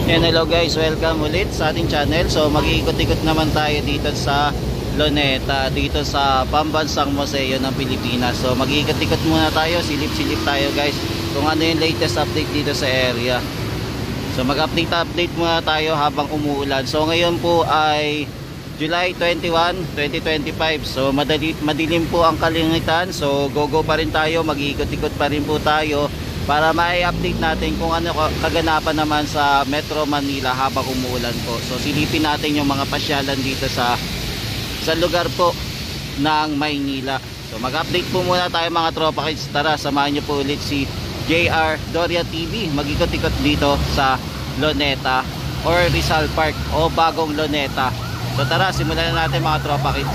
And hello guys, welcome ulit sa ating channel. So mag-iikot-ikot naman tayo dito sa Luneta, dito sa Pambansang Museo ng Pilipinas. So mag-iikot-ikot muna tayo, silip-silip tayo guys kung ano yung latest update dito sa area. So mag-update muna tayo habang umuulan. So ngayon po ay July 21, 2025. So madilim po ang kalangitan. So go pa rin tayo, mag-iikot-ikot pa rin po tayo para ma-update natin kung ano kaganapan naman sa Metro Manila habang umuulan po. So silipin natin yung mga pasyalan dito sa lugar po ng Maynila. So mag-update po muna tayo mga tropa kids. Tara, samahan nyo po ulit si JR Doria TV. Mag-ikot-ikot dito sa Luneta or Rizal Park o Bagong Luneta. So tara, simulan na natin mga tropa kids.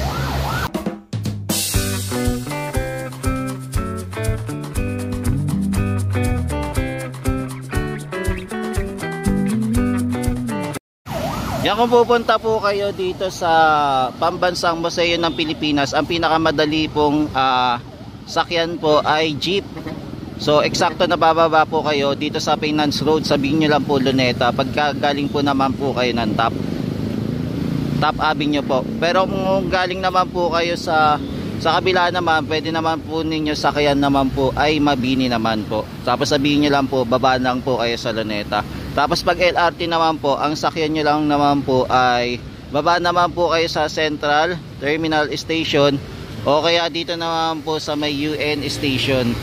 Yan, kung pupunta po kayo dito sa Pambansang Museo ng Pilipinas, ang pinakamadali pong sakyan po ay jeep. So eksakto na bababa po kayo dito sa Finance Road, sabihin nyo lang po Luneta. Pagka galing po naman po kayo ng Top Avenue po. Pero kung galing naman po kayo sa kabila naman, pwede naman po ninyo sakyan naman po ay Mabini naman po. Tapos sabihin nyo lang po, baba lang po kayo sa Luneta. Tapos pag LRT naman po, ang sakyan nyo lang naman po ay baba naman po kayo sa Central Terminal Station o kaya dito naman po sa may UN Station.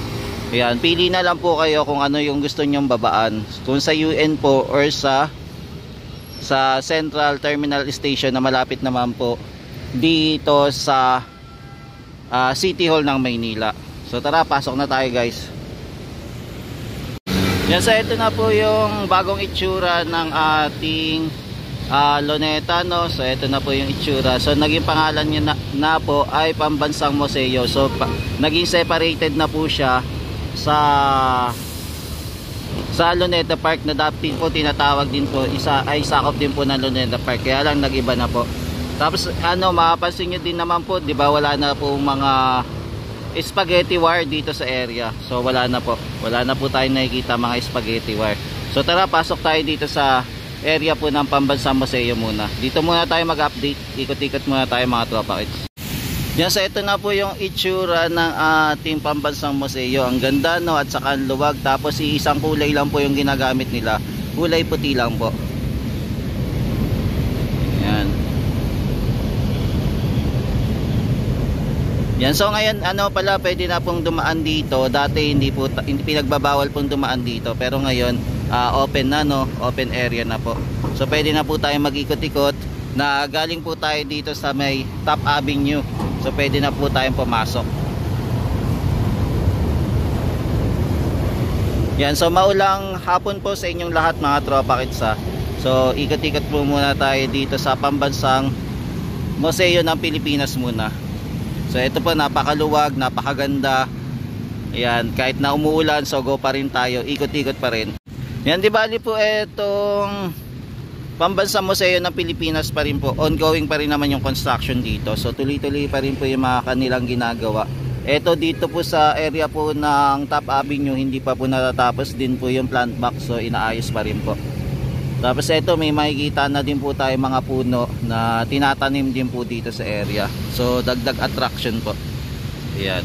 Ayan, pili na lang po kayo kung ano yung gusto nyong babaan. Kung sa UN po or sa Central Terminal Station na malapit naman po dito sa City Hall ng Maynila. So tara, pasok na tayo guys. Yan, so ito na po yung bagong itsura ng ating Luneta, no? So ito na po yung itsura. So naging pangalan niya na po ay Pambansang Museo. So naging separated na po siya sa Luneta Park na dati po tinatawag din po, isa ay sakop din po ng Luneta Park. Kaya lang nag-iba na po. Tapos mapapansin nyo din naman po, di ba, wala na po mga spaghetti wire dito sa area. So wala na po tayong nakikita mga spaghetti wire. So tara, pasok tayo dito sa area po ng Pambansang Museo muna. Dito muna tayo mag-update, ikot-ikot muna tayo mga tropa kids. Yan, so ito na po yung itsura ng ating Pambansang Museo. Ang ganda, no, at saka ang luwag. Tapos isang kulay lang po yung ginagamit nila, kulay puti lang po. Yan, so ngayon pala pwede na pong dumaan dito. Dati hindi pinagbabawal pong dumaan dito, pero ngayon open na, no, open area na po. So pwede na po tayo mag-ikot-ikot na galing po tayo dito sa may Top Avenue. So pwede na po tayong pumasok. Yan, so maulang hapon po sa inyong lahat mga tropa kids. So ikot-ikot po muna tayo dito sa Pambansang Museo ng Pilipinas muna. So ito po, napakaluwag, napakaganda. Ayan, kahit na umuulan, so go pa rin tayo, ikot-ikot pa rin. Yan, di bali po itong Pambansang Museo ng Pilipinas pa rin po. Ongoing pa rin naman yung construction dito. So tuloy-tuloy pa rin po yung mga kanilang ginagawa. Ito dito po sa area po ng Top Avenue, hindi pa po natatapos din po yung plant box. So inaayos pa rin po. Tapos ito, may makikita na din po tayo mga puno na tinatanim din po dito sa area. So dagdag attraction po. Ayan.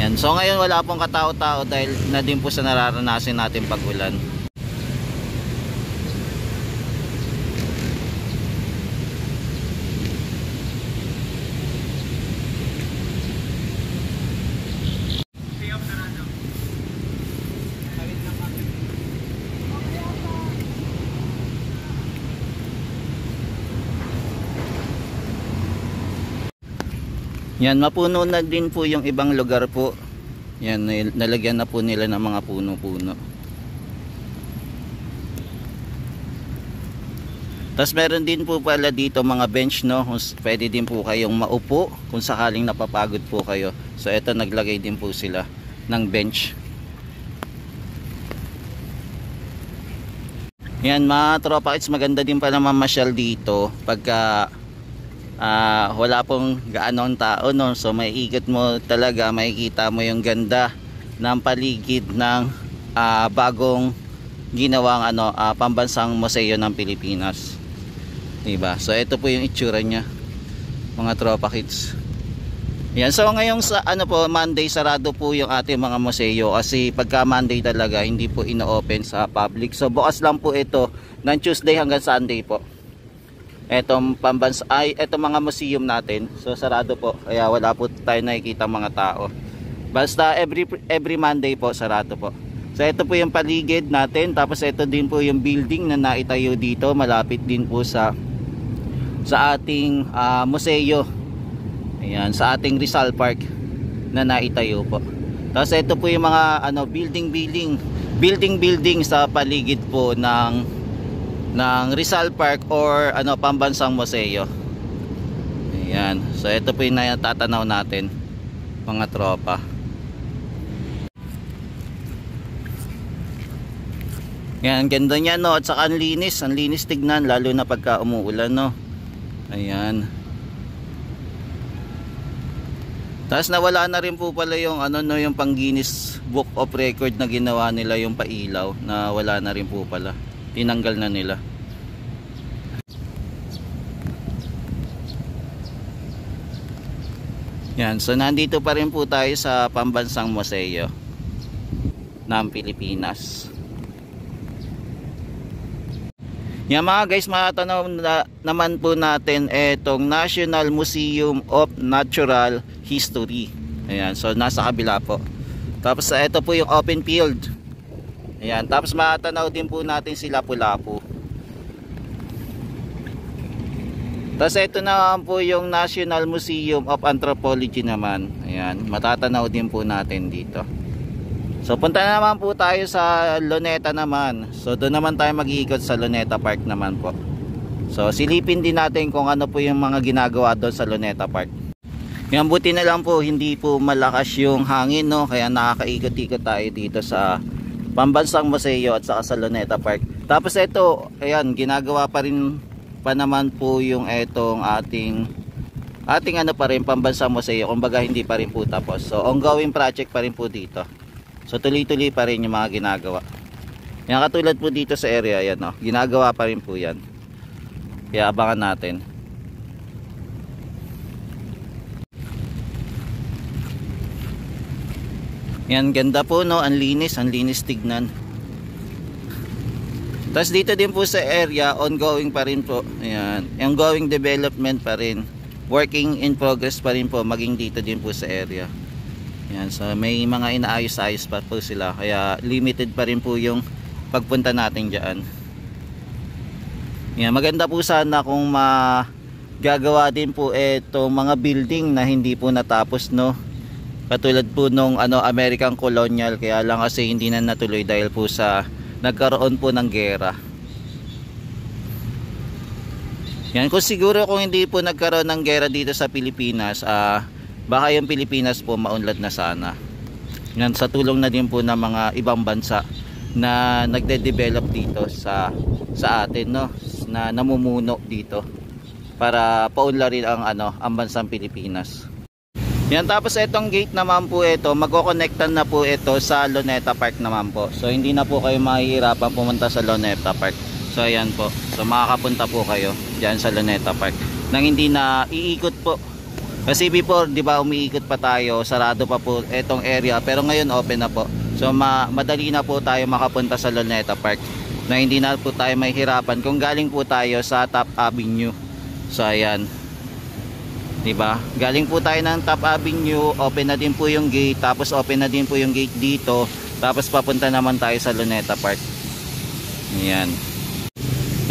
Yan. So ngayon wala pong katao-tao dahil na din po sa nararanasin natin pag-ulan. Yan, mapuno na din po yung ibang lugar po. Yan, nalagyan na po nila ng mga puno-puno. Tapos meron din po pala dito mga bench, no? Pwede din po kayong maupo kung sakaling napapagod po kayo. So eto, naglagay din po sila ng bench. Yan mga tropa kids, maganda din pala mamasyal dito pagka wala pong gaanong tao, no? So may ikot mo talaga, makikita mo yung ganda ng paligid ng bagong ginawang pambansang museo ng Pilipinas. Diba? So ito po yung itsura niya, mga tropa kids. Yan. So ngayong sa Monday, sarado po yung ating mga museo kasi pagka Monday talaga hindi po ino-open sa public. So bukas lang po ito ng Tuesday hanggang Sunday po. Etong mga museum natin. So sarado po. Kaya wala po tayo nakikita mga tao. Basta every Monday po sarado po. So ito po yung paligid natin. Tapos ito din po yung building na naitayo dito. Malapit din po sa ating museo. Ayan, sa ating Rizal Park na naitayo po. Tapos ito po yung mga building sa paligid po ng Rizal Park or pambansang museo. Ayan. So ito po yung natatanaw natin, mga tropa. Ayan, ganda niya, no? At saka ang linis tignan lalo na pagka umuulan, no? Ayan. Tapos nawala na rin po pala yung yung pang Guinness Book of Record na ginawa nila, yung pailaw, na wala na rin po pala. Tinanggal na nila. Yan, so nandito pa rin po tayo sa pambansang museo ng Pilipinas. Yan mga guys, matanaw naman po natin itong National Museum of Natural History. Ayan, so nasa kabila po. Tapos ito po yung open field. Ayan, tapos matanaw din po natin si Lapu-Lapu. Tapos ito naman po yung National Museum of Anthropology naman. Ayan, matatanaw din po natin dito. So punta na naman po tayo sa Luneta naman. So doon naman tayo mag-iikot sa Luneta Park naman po. So silipin din natin kung ano po yung mga ginagawa doon sa Luneta Park. Yan, buti na lang po hindi po malakas yung hangin, no? Kaya nakakaikot-ikot tayo dito sa pambansang museo at saka sa Luneta Park. Tapos ito, ayan, ginagawa pa naman po yung etong ating pa rin pambansang museo. Kumbaga hindi pa rin po tapos. So ongoing project pa rin po dito. So tuloy-tuloy pa rin yung mga ginagawa. Yan, katulad po dito sa area, yan, no? Ginagawa pa rin po yan. Kaya abangan natin. Yan, ganda po, no? Ang linis tignan. Tapos dito din po sa area, ongoing pa rin po. Ayan, ongoing development pa rin. Working in progress pa rin po, maging dito din po sa area. Yan, so may mga inaayos-ayos pa po sila, kaya limited pa rin po yung pagpunta natin dyan. Yan, maganda po sana kung magagawa din po itong mga building na hindi po natapos, no? Katulad po nung American Colonial, kaya lang kasi hindi na natuloy dahil po sa nagkaroon po ng gera. Yan, kung hindi po nagkaroon ng gera dito sa Pilipinas, baka yung Pilipinas po maunlad na sana. Yan, sa tulong na din po ng mga ibang bansa na nagde-develop dito sa atin, no? Na namumuno dito para paunlarin ang bansang Pilipinas. Yan, tapos itong gate naman po ito, magko-connectan na po ito sa Luneta Park naman po. So hindi na po kayo mahihirapan pumunta sa Luneta Park. So ayan po. So makakapunta po kayo diyan sa Luneta Park nang hindi na iikot po. Kasi before, di ba, umiikot pa tayo, sarado pa po itong area, pero ngayon open na po. So madali na po tayo makapunta sa Luneta Park na hindi na po tayo mahihirapan kung galing po tayo sa Top Avenue. So ayan, di ba? Galing po tayo ng Top Avenue, open na din po yung gate, tapos open na din po yung gate dito, tapos papunta naman tayo sa Luneta Park. Ayan.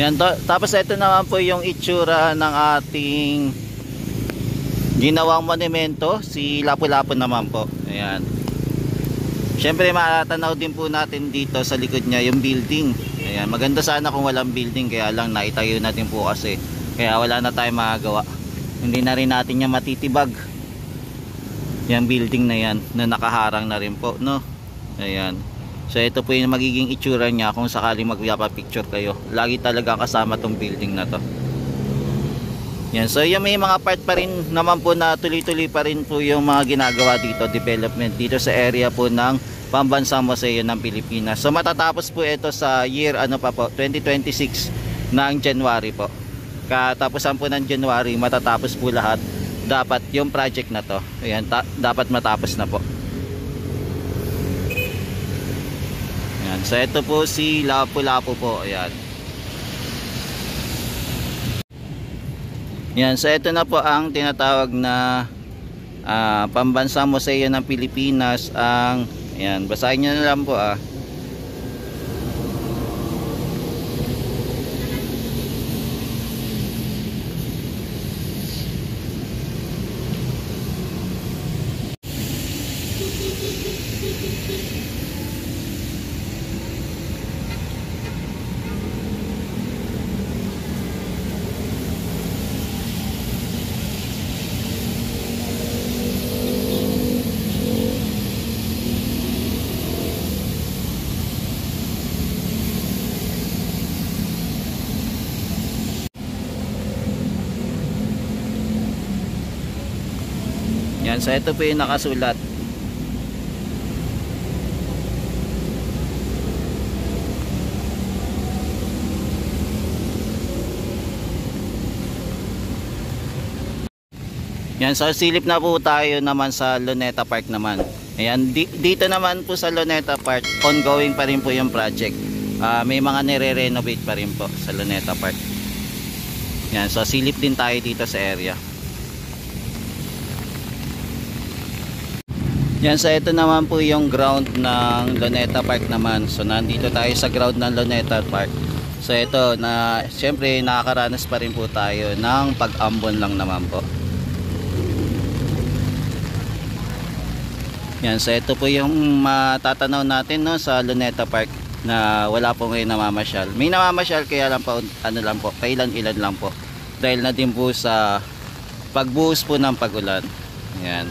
Yan, tapos ito naman po yung itsura ng ating ginawang monumento, si Lapu-Lapu naman po. Ayan. Syempre matatanaw din po natin dito sa likod niya yung building. Ayan, maganda sana kung walang building, kaya lang naitayo natin po kasi. Kaya wala na tayong magagawa. Hindi na rin natin niya matitibag. Yung building na yan na nakaharang na rin po, no? Ayan. So ito po yung magiging itsura niya kung sakaling magpapicture kayo. Lagi talaga kasama tong building na to. Yan, so yung may mga part pa rin naman po na tuloy-tuloy pa rin po yung mga ginagawa dito, development dito sa area po ng Pambansang Museo ng Pilipinas. So matatapos po ito sa year 2026 ng January po. Katapusan po ng January, matatapos po lahat. Dapat yung project na to, ayan, dapat matapos na po. Ayan, so ito po si Lapu-Lapu po, ayan. Yan, so ito na po ang tinatawag na Pambansang Museo ng Pilipinas. Ang, ayan, basahin nyo na lang po Yan, so ito po yung nakasulat. Yan, so silip na po tayo naman sa Luneta Park naman. Ayan, dito naman po sa Luneta Park, ongoing pa rin po yung project. May mga nire-renovate pa rin po sa Luneta Park. Yan, so silip din tayo dito sa area. Yan, so ito naman po yung ground ng Luneta Park naman. So nandito tayo sa ground ng Luneta Park. So ito na, syempre nakakaranas pa rin po tayo ng pag-ambon lang naman po. Yan, so ito po yung matatanaw natin, no, sa Luneta Park na wala po ngayon namamasyal. May namamasyal, kaya lang po, ano lang po, kailan-ilan lang po. Dahil na din po sa pagbuhos po ng pag-ulan. Yan.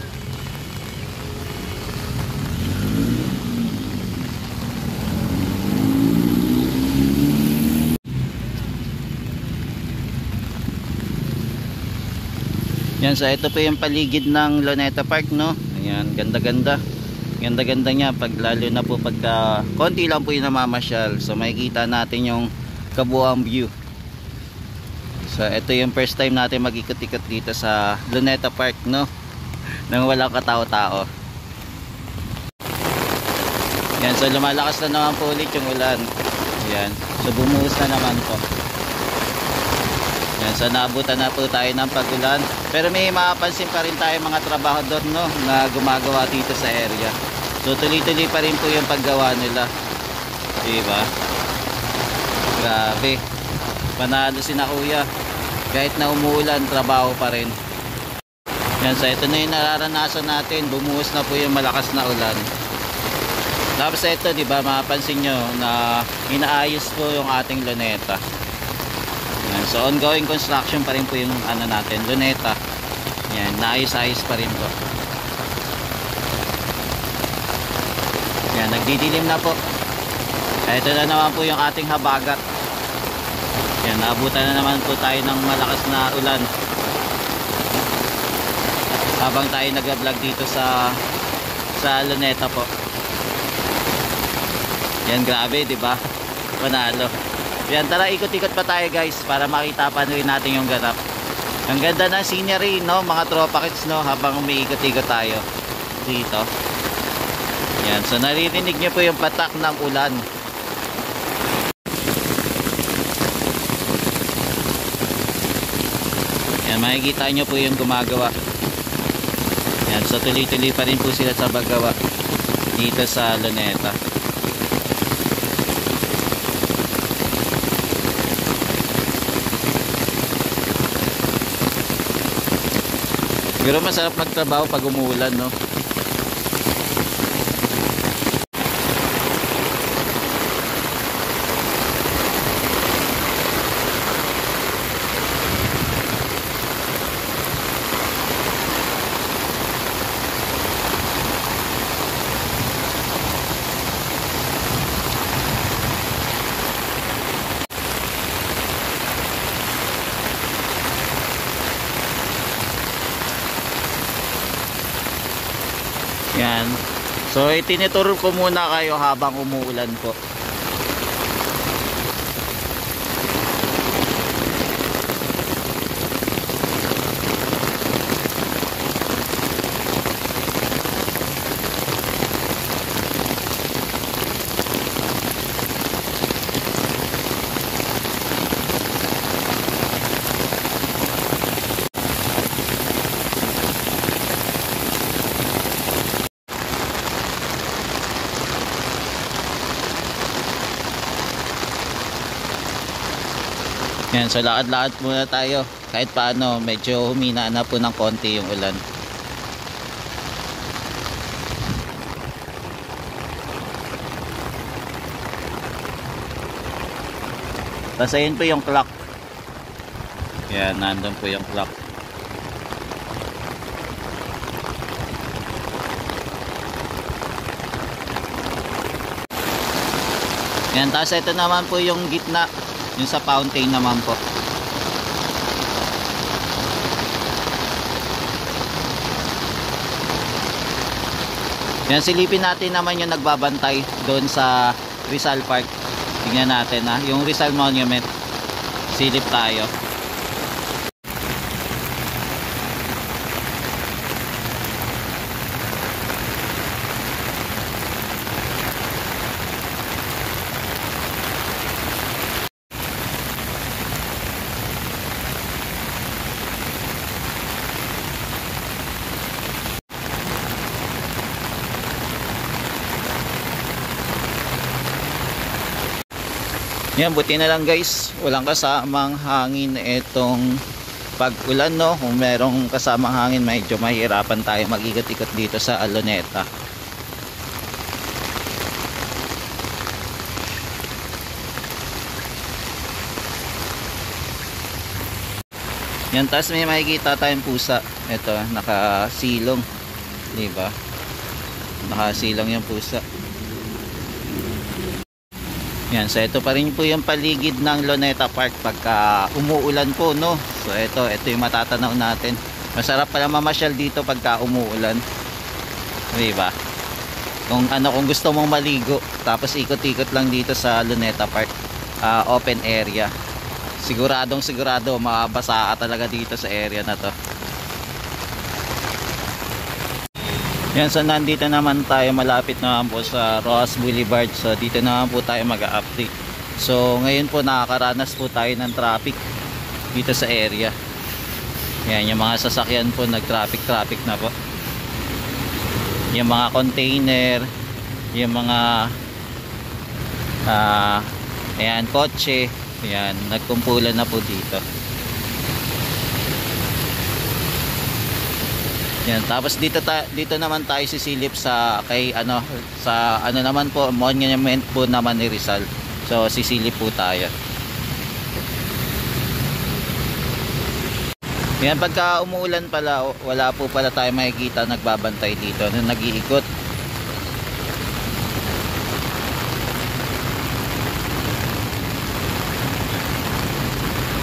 Yan, so ito po yung paligid ng Luneta Park, no. Ayan, ganda-ganda. Ganda-ganda niya, pag lalo na po pagka konti lang po yung namamasyal. So makikita natin yung kabuuang view. So ito yung first time natin mag-ikot-ikot dito sa Luneta Park, no, nang walang katao-tao. Yan, so lumalakas na naman po ulit yung ulan. Ayan, so bumuhos na naman po. Yan, so naabutan na po tayo ng pag-ulan. Pero may mapapansin pa rin tayo mga trabahador, no, na gumagawa dito sa area. So tuloy-tuloy pa rin po yung paggawa nila. Diba? Grabe. Panalo si na kuya. Kahit na umuulan, trabaho pa rin. Yan, so ito na yung nararanasan natin. Bumuhos na po yung malakas na ulan. Tapos ito, diba, mapapansin nyo na inaayos po yung ating Luneta. Yan, so ongoing construction pa rin po yung ano natin, Luneta. Yan, naayos-ayos pa rin po. Yan, nagdidilim na po. Ito na naman po yung ating habagat. Yan, naabutan na naman po tayo ng malakas na ulan. Habang tayo nag-vlog dito sa Luneta po. Yan, grabe, di ba? Panalo. Yan, tara, ikot-ikot pa tayo, guys, para makita pa rin natin yung ganap. Ang ganda ng scenery, no, mga tropa kids, no, habang umiikot-ikot tayo dito. Yan, so naririnig nyo po yung patak ng ulan. Yan, makikita nyo po yung gumagawa. Yan, so tuloy-tuloy pa rin po sila sa paggawa dito sa Luneta. Pero masarap magtrabaho pag umuulan, no? Yan. So itinuturo ko muna kayo habang umuulan po. Yan, so lakad-lakad muna tayo. Kahit paano, medyo humina na po ng konti yung ulan. Tapos ayun po yung clock. Yan, nandun po yung clock. Yan, tapos ito naman po yung gitna. Yung sa fountain naman po. Yan, silipin natin naman yung nagbabantay doon sa Rizal Park. Tingnan natin ha, yung Rizal Monument. Silip tayo. Yan, buti na lang guys, walang kasamang hangin itong pag-ulan, no. Kung merong kasamang hangin, medyo mahirapan tayo mag-ikot-ikot dito sa Luneta. Yan, taas may makikita tayong pusa. Ito, nakasilong, diba? Nakasilong yung pusa. Yan, so ito pa rin po yung paligid ng Luneta Park pagka umuulan po, no. So ito yung matatanaw natin. Masarap pala mamasyal dito pagka umuulan. Diba? Kung gusto mong maligo, tapos ikot-ikot lang dito sa Luneta Park, open area. Sigurado mabasa ka talaga dito sa area na to. Yan, so nandito naman tayo, malapit naman po sa Rojas Boulevard. So dito naman po tayo mag-update. So ngayon po nakakaranas po tayo ng traffic dito sa area. Yan, yung mga sasakyan po nag-traffic na po. Yung mga container, yung mga ayan, kotse, ayan, nagkumpulan na po dito. Yan, tapos dito naman tayo sisilip sa naman po, monument po naman ni Rizal. So sisilip po tayo. Yan, pagka umuulan pala, wala po pala tayo makikita nagbabantay dito na nag-iikot.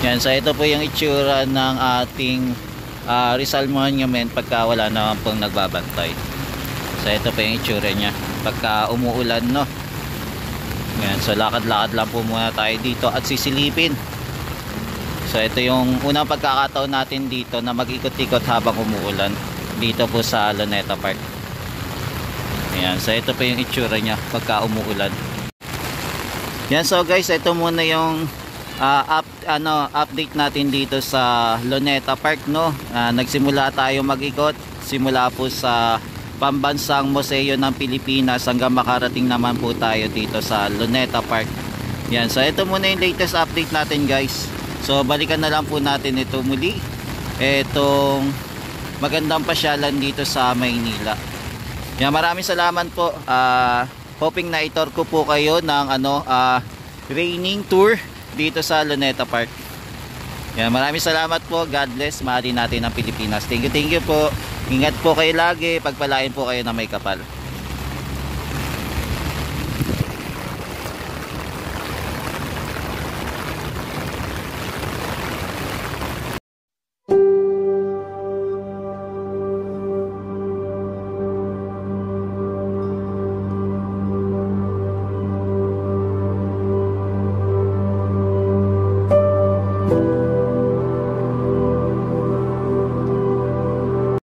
Yan, so ito po yung itsura ng ating Rizal Monument pagka wala naman pong nagbabantay. So ito po yung itsura nya pagka umuulan, no. Yan, so lakad-lakad lang po muna tayo dito at sisilipin. So ito yung unang pagkakataon natin dito na mag-ikot-ikot habang umuulan dito po sa Luneta Park. Yan, so ito po yung itsura nya pagka umuulan. Yan, so guys, ito muna yung update natin dito sa Luneta Park, no. Nagsimula tayo mag-ikot simula po sa Pambansang Museo ng Pilipinas hanggang makarating naman po tayo dito sa Luneta Park. Yan, so ito muna yung latest update natin guys. So balikan na lang po natin ito muli, itong magandang pasyalan dito sa Maynila. Yan, maraming salamat po. Hoping na itor ko po kayo ng raining tour dito sa Luneta Park. Yan, maraming salamat po. God bless. Mahalin natin ang Pilipinas. Thank you po. Ingat po kayo lagi. Pagpalain po kayo na may kapal.